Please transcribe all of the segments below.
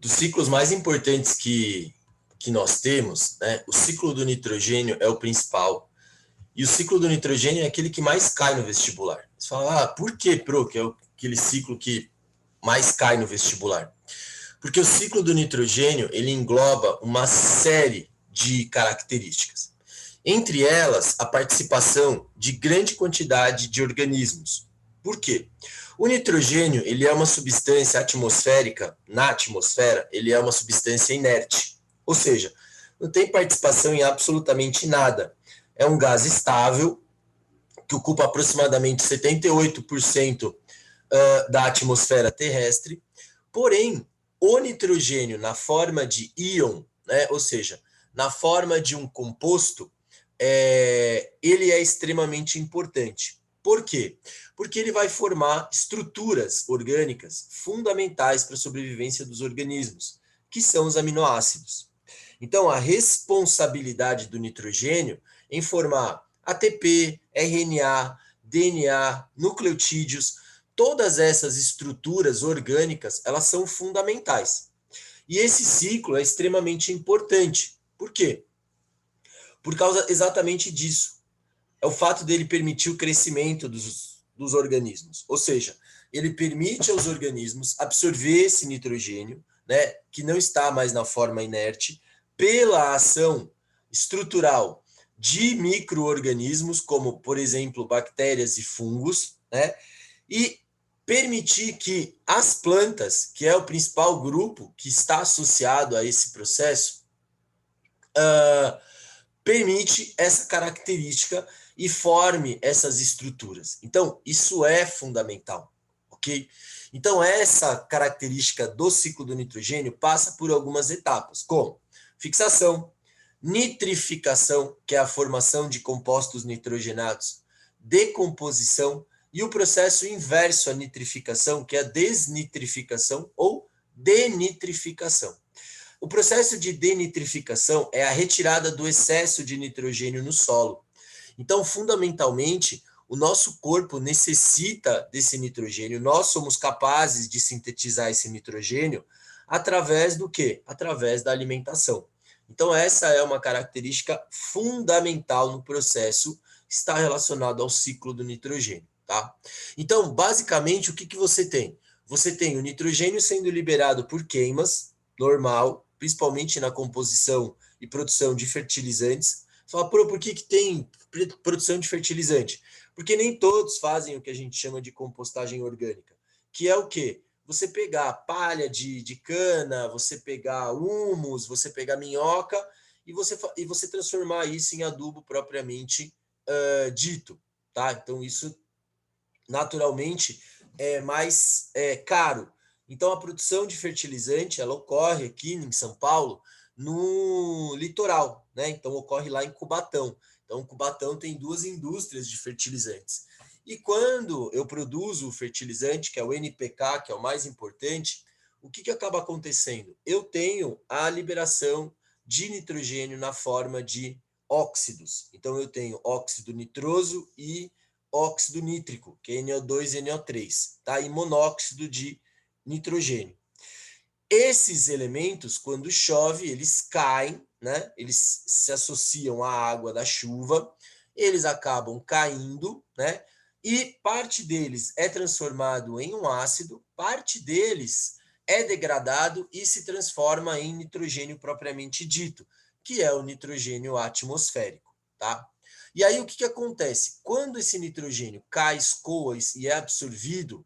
dos ciclos mais importantes que nós temos, né, o ciclo do nitrogênio é o principal. E o ciclo do nitrogênio é aquele que mais cai no vestibular. Você fala, por que, Pro, que é aquele ciclo que mais cai no vestibular? Porque o ciclo do nitrogênio, ele engloba uma série de características. Entre elas, a participação de grande quantidade de organismos. Por quê? O nitrogênio, ele é uma substância atmosférica, na atmosfera, ele é uma substância inerte. Ou seja, não tem participação em absolutamente nada. É um gás estável, que ocupa aproximadamente 78% da atmosfera terrestre, porém, o nitrogênio na forma de íon, né, ou seja, na forma de um composto, ele é extremamente importante. Por quê? Porque ele vai formar estruturas orgânicas fundamentais para a sobrevivência dos organismos, que são os aminoácidos. Então, a responsabilidade do nitrogênio em formar ATP, RNA, DNA, nucleotídeos, todas essas estruturas orgânicas, elas são fundamentais. E esse ciclo é extremamente importante. Por quê? Por causa exatamente disso. É o fato dele permitir o crescimento dos organismos. Ou seja, ele permite aos organismos absorver esse nitrogênio, né, que não está mais na forma inerte, pela ação estrutural de micro-organismos, como, por exemplo, bactérias e fungos, né, e permitir que as plantas, que é o principal grupo que está associado a esse processo, permite essa característica e forme essas estruturas. Então, isso é fundamental, ok? Então, essa característica do ciclo do nitrogênio passa por algumas etapas, como fixação, nitrificação, que é a formação de compostos nitrogenados, decomposição e o processo inverso à nitrificação, que é a desnitrificação ou denitrificação. O processo de denitrificação é a retirada do excesso de nitrogênio no solo. Então, fundamentalmente, o nosso corpo necessita desse nitrogênio, nós somos capazes de sintetizar esse nitrogênio através do quê? Através da alimentação. Então, essa é uma característica fundamental no processo, está relacionado ao ciclo do nitrogênio, tá? Então, basicamente, o que você tem? Você tem o nitrogênio sendo liberado por queimas, normal, principalmente na composição e produção de fertilizantes. Você fala, por que tem produção de fertilizante? Porque nem todos fazem o que a gente chama de compostagem orgânica, que é o quê? Você pegar palha de cana, você pegar humus, você pegar minhoca e você transformar isso em adubo propriamente dito, tá? Então isso naturalmente é mais caro. Então a produção de fertilizante ela ocorre aqui em São Paulo no litoral, né? Então ocorre lá em Cubatão. Então Cubatão tem duas indústrias de fertilizantes. E quando eu produzo o fertilizante, que é o NPK, que é o mais importante, o que acaba acontecendo? Eu tenho a liberação de nitrogênio na forma de óxidos. Então eu tenho óxido nitroso e óxido nítrico, que é NO2 e NO3, tá? E monóxido de nitrogênio. Esses elementos, quando chove, eles caem, né? Eles se associam à água da chuva, eles acabam caindo, né? E parte deles é transformado em um ácido, parte deles é degradado e se transforma em nitrogênio propriamente dito, que é o nitrogênio atmosférico, tá? E aí o que acontece? Quando esse nitrogênio cai, escoa e é absorvido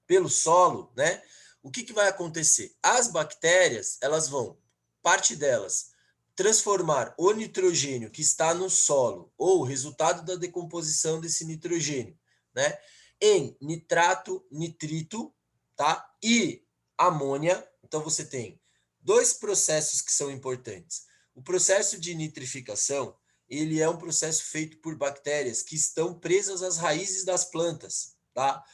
pelo solo, né? O que vai acontecer? As bactérias, elas vão, parte delas, transformar o nitrogênio que está no solo, ou o resultado da decomposição desse nitrogênio, né, em nitrato, nitrito, tá? E amônia. Então você tem dois processos que são importantes. O processo de nitrificação, ele é um processo feito por bactérias que estão presas às raízes das plantas, tá?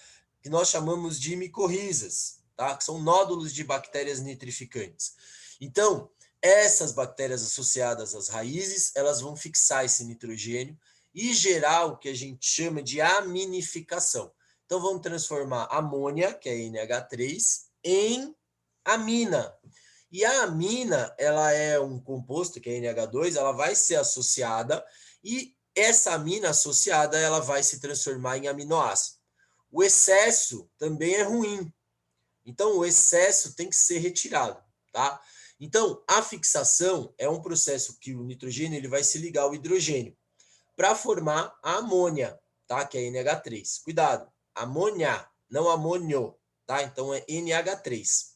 Que nós chamamos de micorrizas, tá? Que são nódulos de bactérias nitrificantes. Então, essas bactérias associadas às raízes, elas vão fixar esse nitrogênio e gerar o que a gente chama de aminificação. Então, vamos transformar amônia, que é NH3, em amina. E a amina, ela é um composto, que é NH2, ela vai ser associada e essa amina associada, ela vai se transformar em aminoácido. O excesso também é ruim. Então, o excesso tem que ser retirado, tá? Então, a fixação é um processo que o nitrogênio ele vai se ligar ao hidrogênio para formar a amônia, tá? Que é NH3. Cuidado, amônia, não amônio, tá? Então, é NH3.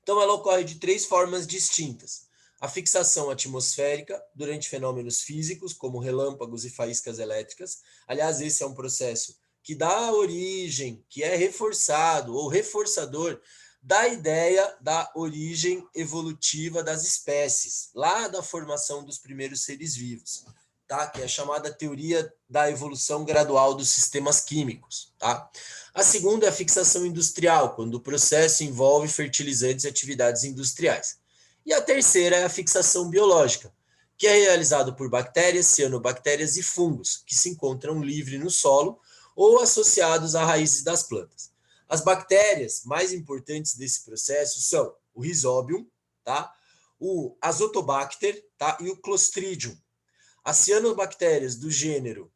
Então, ela ocorre de 3 formas distintas. A fixação atmosférica, durante fenômenos físicos, como relâmpagos e faíscas elétricas. Aliás, esse é um processo que dá origem, que é reforçado ou reforçador da ideia da origem evolutiva das espécies, lá da formação dos primeiros seres vivos, tá? Que é a chamada teoria da evolução gradual dos sistemas químicos, tá? A segunda é a fixação industrial, quando o processo envolve fertilizantes e atividades industriais. E a terceira é a fixação biológica, que é realizado por bactérias, cianobactérias e fungos, que se encontram livres no solo ou associados a raízes das plantas. As bactérias mais importantes desse processo são o Rhizobium, tá? O Azotobacter, tá? E o Clostridium. As cianobactérias do gênero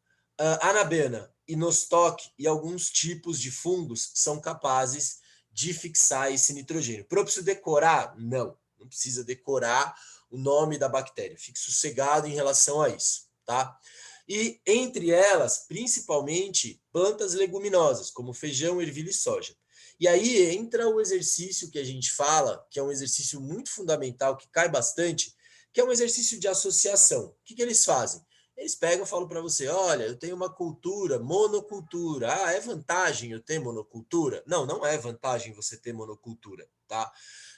Anabaena e Nostoc e alguns tipos de fungos são capazes de fixar esse nitrogênio. Para eu preciso decorar? Não precisa decorar o nome da bactéria. Fique sossegado em relação a isso, tá? E entre elas, principalmente plantas leguminosas, como feijão, ervilha e soja. E aí entra o exercício que a gente fala, que é um exercício muito fundamental, que cai bastante, que é um exercício de associação. O que eles fazem? Eles pegam e falam para você, olha, eu tenho uma cultura, monocultura. Ah, é vantagem eu ter monocultura? Não, não é vantagem você ter monocultura, tá?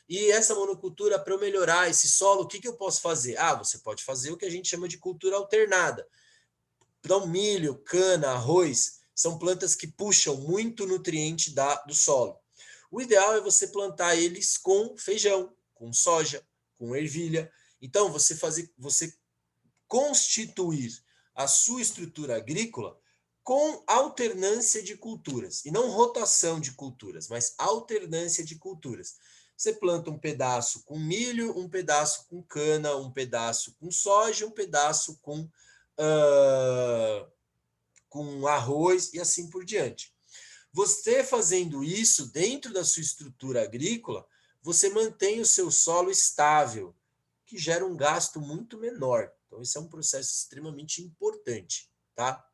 E essa monocultura, para eu melhorar esse solo, o que eu posso fazer? Ah, você pode fazer o que a gente chama de cultura alternada. Então, milho, cana, arroz, são plantas que puxam muito nutriente do solo. O ideal é você plantar eles com feijão, com soja, com ervilha. Então, você constituir a sua estrutura agrícola com alternância de culturas, e não rotação de culturas, mas alternância de culturas. Você planta um pedaço com milho, um pedaço com cana, um pedaço com soja, um pedaço com arroz e assim por diante. Você fazendo isso dentro da sua estrutura agrícola, você mantém o seu solo estável, que gera um gasto muito menor. Então, esse é um processo extremamente importante, tá?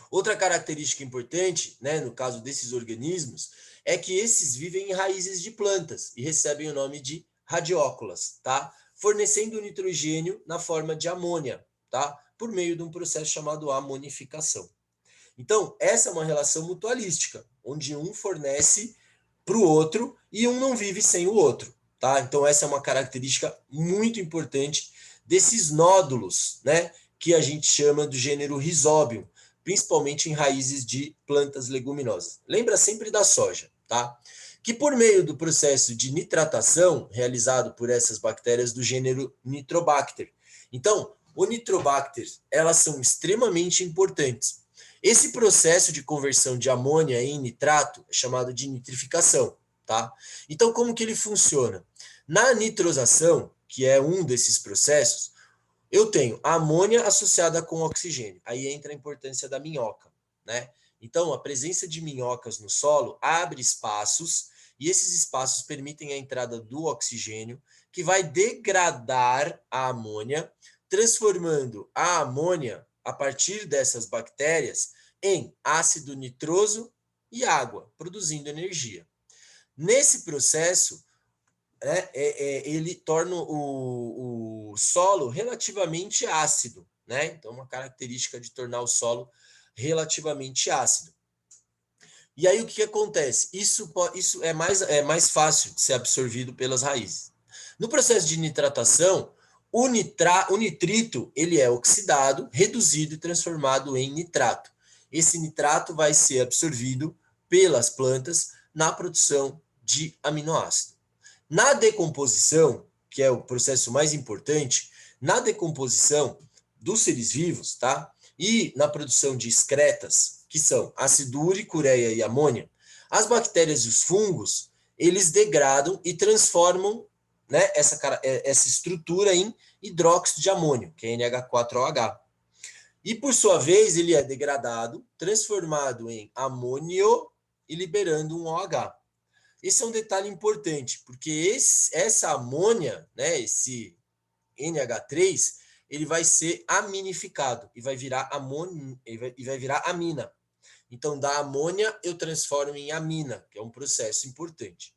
Outra característica importante, né, no caso desses organismos, é que esses vivem em raízes de plantas e recebem o nome de radióculas, tá? Fornecendo nitrogênio na forma de amônia, tá? Por meio de um processo chamado amonificação. Então, essa é uma relação mutualística, onde um fornece para o outro e um não vive sem o outro, tá? Então, essa é uma característica muito importante desses nódulos, né, que a gente chama do gênero Rhizobium, principalmente em raízes de plantas leguminosas. Lembra sempre da soja, tá? Que por meio do processo de nitratação realizado por essas bactérias do gênero Nitrobacter. Então, o Nitrobacter, elas são extremamente importantes. Esse processo de conversão de amônia em nitrato é chamado de nitrificação, tá? Então, como que ele funciona? Na nitrosação, que é um desses processos, eu tenho a amônia associada com oxigênio. Aí entra a importância da minhoca, né? Então, a presença de minhocas no solo abre espaços e esses espaços permitem a entrada do oxigênio, que vai degradar a amônia, transformando a amônia, a partir dessas bactérias, em ácido nitroso e água, produzindo energia. Nesse processo, ele torna o solo relativamente ácido, né? Então, uma característica de tornar o solo relativamente ácido. E aí, o que acontece? Isso é mais fácil de ser absorvido pelas raízes. No processo de nitratação, o nitrito ele é oxidado, reduzido e transformado em nitrato. Esse nitrato vai ser absorvido pelas plantas na produção de aminoácido. Na decomposição, que é o processo mais importante, na decomposição dos seres vivos, tá? E na produção de excretas, que são ácido úrico, ureia e amônia, as bactérias e os fungos, eles degradam e transformam, né, essa estrutura em hidróxido de amônio, que é NH4OH. E, por sua vez, ele é degradado, transformado em amônio e liberando um OH. Esse é um detalhe importante, porque essa amônia, né, esse NH3, ele vai ser aminificado e vai virar amônia e vai virar amina. Então, da amônia eu transformo em amina, que é um processo importante.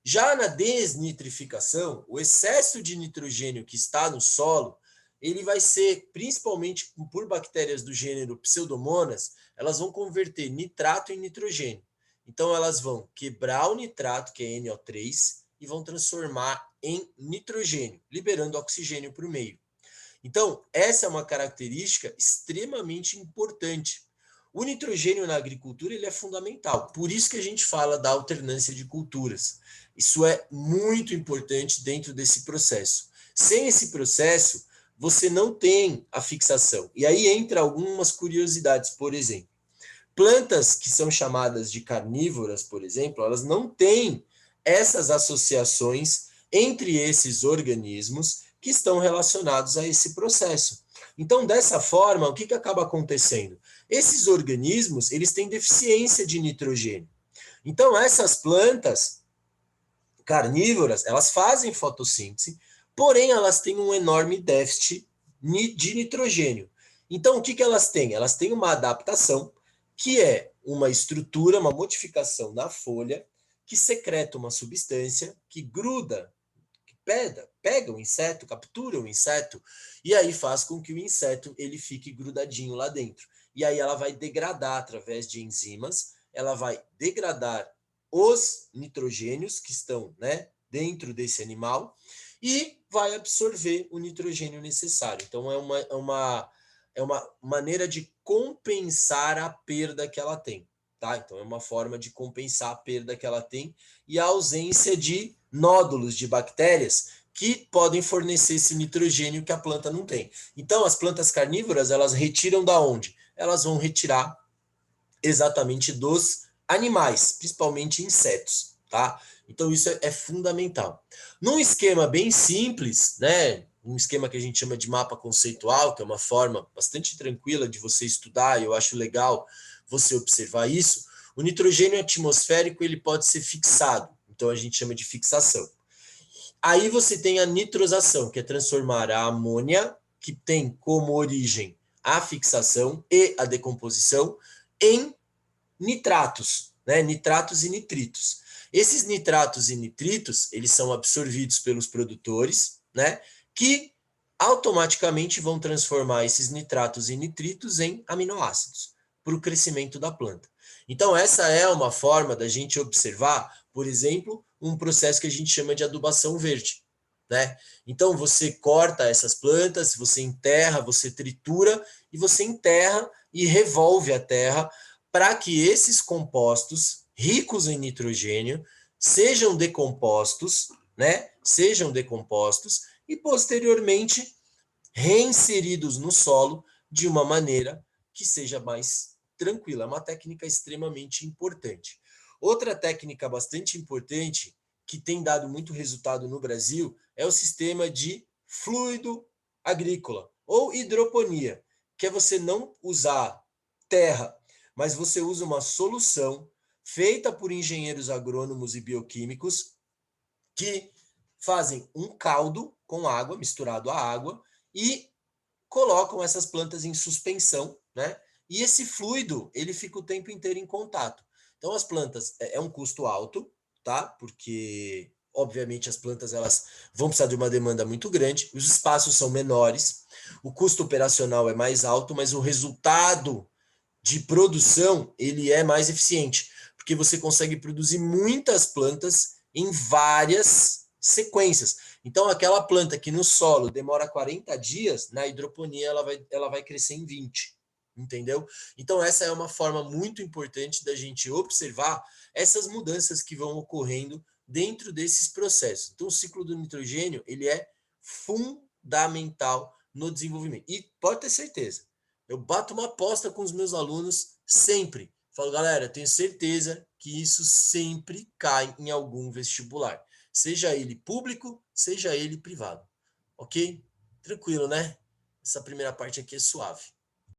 Já na desnitrificação, o excesso de nitrogênio que está no solo, ele vai ser, principalmente por bactérias do gênero Pseudomonas, elas vão converter nitrato em nitrogênio. Então, elas vão quebrar o nitrato, que é NO3, e vão transformar em nitrogênio, liberando oxigênio para o meio. Então, essa é uma característica extremamente importante. O nitrogênio na agricultura ele é fundamental, por isso que a gente fala da alternância de culturas. Isso é muito importante dentro desse processo. Sem esse processo, você não tem a fixação. E aí entra algumas curiosidades, por exemplo. Plantas que são chamadas de carnívoras, por exemplo, elas não têm essas associações entre esses organismos que estão relacionados a esse processo. Então, dessa forma, o que acaba acontecendo? Esses organismos, eles têm deficiência de nitrogênio. Então, essas plantas carnívoras, elas fazem fotossíntese, porém elas têm um enorme déficit de nitrogênio. Então, o que elas têm? Elas têm uma adaptação, que é uma estrutura, uma modificação na folha, que secreta uma substância que gruda, que pega o inseto, captura o inseto, e aí faz com que o inseto ele fique grudadinho lá dentro. E aí ela vai degradar através de enzimas, ela vai degradar os nitrogênios que estão, né, dentro desse animal e vai absorver o nitrogênio necessário. Então, é uma maneira de compensar a perda que ela tem. Tá? Então, é uma forma de compensar a perda que ela tem e a ausência de nódulos de bactérias que podem fornecer esse nitrogênio que a planta não tem. Então, as plantas carnívoras, elas retiram da onde? Elas vão retirar exatamente dos animais, principalmente insetos, tá? Então isso é fundamental. Num esquema bem simples, né? Um esquema que a gente chama de mapa conceitual, que é uma forma bastante tranquila de você estudar, e eu acho legal você observar isso. O nitrogênio atmosférico ele pode ser fixado, então a gente chama de fixação. Aí você tem a nitrosação, que é transformar a amônia, que tem como origem a fixação e a decomposição, em nitratos, né? Nitratos e nitritos. Esses nitratos e nitritos, eles são absorvidos pelos produtores, né? Que automaticamente vão transformar esses nitratos e nitritos em aminoácidos para o crescimento da planta. Então, essa é uma forma da gente observar, por exemplo, um processo que a gente chama de adubação verde, né? Então, você corta essas plantas, você enterra, você tritura e você enterra e revolve a terra para que esses compostos ricos em nitrogênio sejam decompostos, né? Sejam decompostos e posteriormente reinseridos no solo de uma maneira que seja mais tranquila. É uma técnica extremamente importante. Outra técnica bastante importante que tem dado muito resultado no Brasil é o sistema de fluido agrícola ou hidroponia, que é você não usar terra, mas você usa uma solução feita por engenheiros agrônomos e bioquímicos que fazem um caldo com água, misturado à água, e colocam essas plantas em suspensão, né? E esse fluido, ele fica o tempo inteiro em contato. Então, as plantas, é um custo alto, tá? Porque, obviamente, as plantas, elas vão precisar de uma demanda muito grande, os espaços são menores, o custo operacional é mais alto, mas o resultado de produção, ele é mais eficiente, porque você consegue produzir muitas plantas em várias sequências. Então, aquela planta que no solo demora 40 dias, na hidroponia ela vai crescer em 20, entendeu? Então, essa é uma forma muito importante da gente observar essas mudanças que vão ocorrendo dentro desses processos. Então, o ciclo do nitrogênio, ele é fundamental no desenvolvimento. E pode ter certeza, eu bato uma aposta com os meus alunos sempre. Falo, galera, tenho certeza que isso sempre cai em algum vestibular, seja ele público, seja ele privado. Ok? Tranquilo, né? Essa primeira parte aqui é suave.